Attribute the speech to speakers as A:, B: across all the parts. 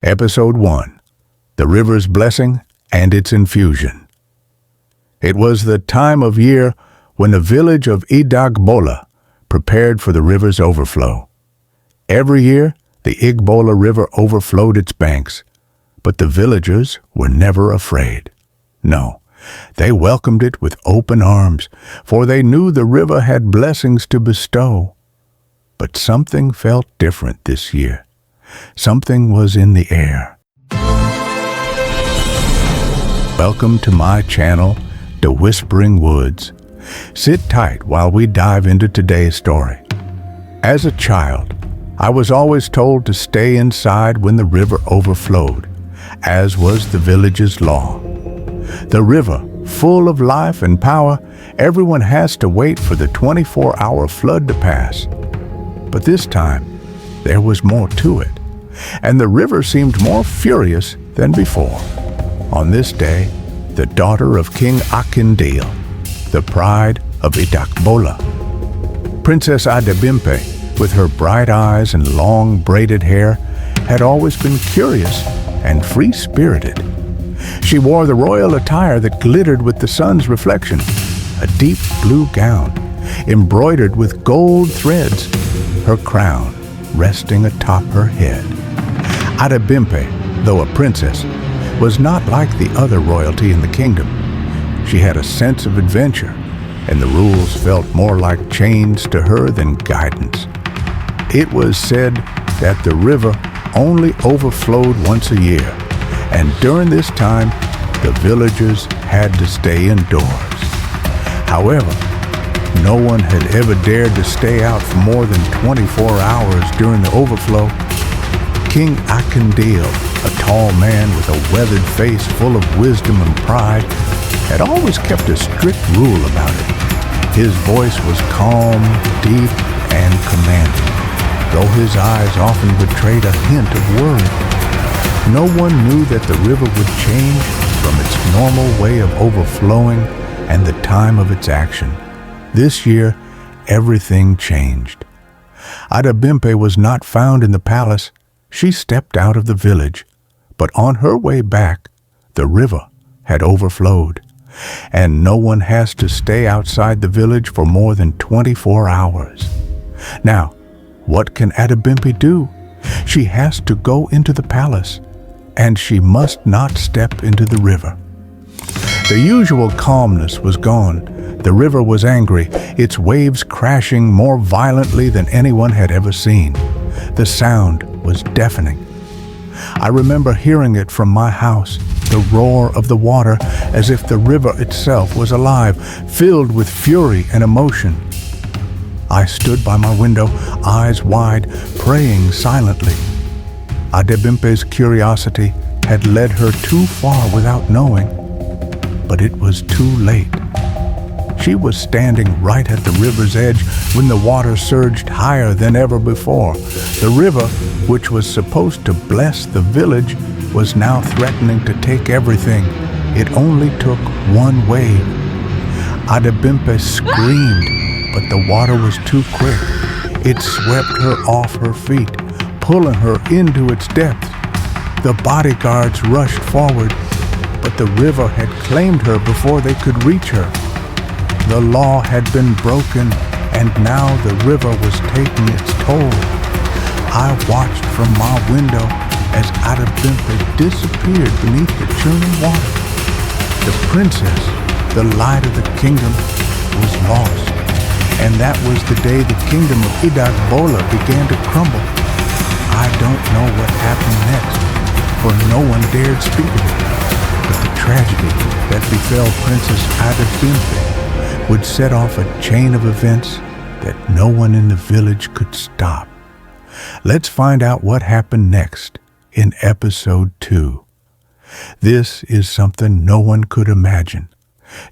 A: Episode 1. The River's Blessing and Its Infusion. It was the time of year when the village of IDAGBOLA prepared for the river's overflow. Every year, the Igbola River overflowed its banks, but the villagers were never afraid. No, they welcomed it with open arms, for they knew the river had blessings to bestow. But something felt different this year. Something was in the air. Welcome to my channel, The Whispering Woods. Sit tight while we dive into today's story. As a child, I was always told to stay inside when the river overflowed, as was the village's law. The river, full of life and power, everyone has to wait for the 24-hour flood to pass. But this time, there was more to it, and the river seemed more furious than before. On this day, the daughter of King Akindale, the pride of IDAGBOLA, Princess Adebimpe, with her bright eyes and long braided hair, had always been curious and free-spirited. She wore the royal attire that glittered with the sun's reflection, a deep blue gown, embroidered with gold threads, her crown resting atop her head. Adebimpe, though a princess, was not like the other royalty in the kingdom. She had a sense of adventure, and the rules felt more like chains to her than guidance. It was said that the river only overflowed once a year, and during this time, the villagers had to stay indoors. However, no one had ever dared to stay out for more than 24 hours during the overflow. King Akindale, a tall man with a weathered face full of wisdom and pride, had always kept a strict rule about it. His voice was calm, deep, and commanding, though his eyes often betrayed a hint of worry. No one knew that the river would change from its normal way of overflowing and the time of its action. This year, everything changed. Adebimpe was not found in the palace. She stepped out of the village, but on her way back, the river had overflowed, and no one has to stay outside the village for more than 24 hours. Now, what can Adebimpe do? She has to go into the palace, and she must not step into the river. The usual calmness was gone. The river was angry, its waves crashing more violently than anyone had ever seen. The sound was deafening. I remember hearing it from my house, the roar of the water, as if the river itself was alive, filled with fury and emotion. I stood by my window, eyes wide, praying silently. Adebimpe's curiosity had led her too far without knowing, but it was too late. She was standing right at the river's edge when the water surged higher than ever before. The river, which was supposed to bless the village, was now threatening to take everything. It only took one wave. Adebimpe screamed, but the water was too quick. It swept her off her feet, pulling her into its depths. The bodyguards rushed forward, but the river had claimed her before they could reach her. The law had been broken, and now the river was taking its toll. I watched from my window as Adebimpe disappeared beneath the churning water. The princess, the light of the kingdom, was lost, and that was the day the kingdom of IDAGBOLA began to crumble. I don't know what happened next, for no one dared speak of it. But the tragedy that befell Princess Adebimpe would set off a chain of events that no one in the village could stop. Let's find out what happened next in episode 2. This is something no one could imagine.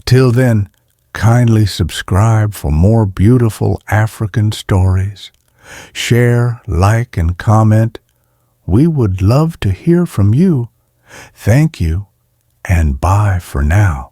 A: Till then, kindly subscribe for more beautiful African stories. Share, like, and comment. We would love to hear from you. Thank you, and bye for now.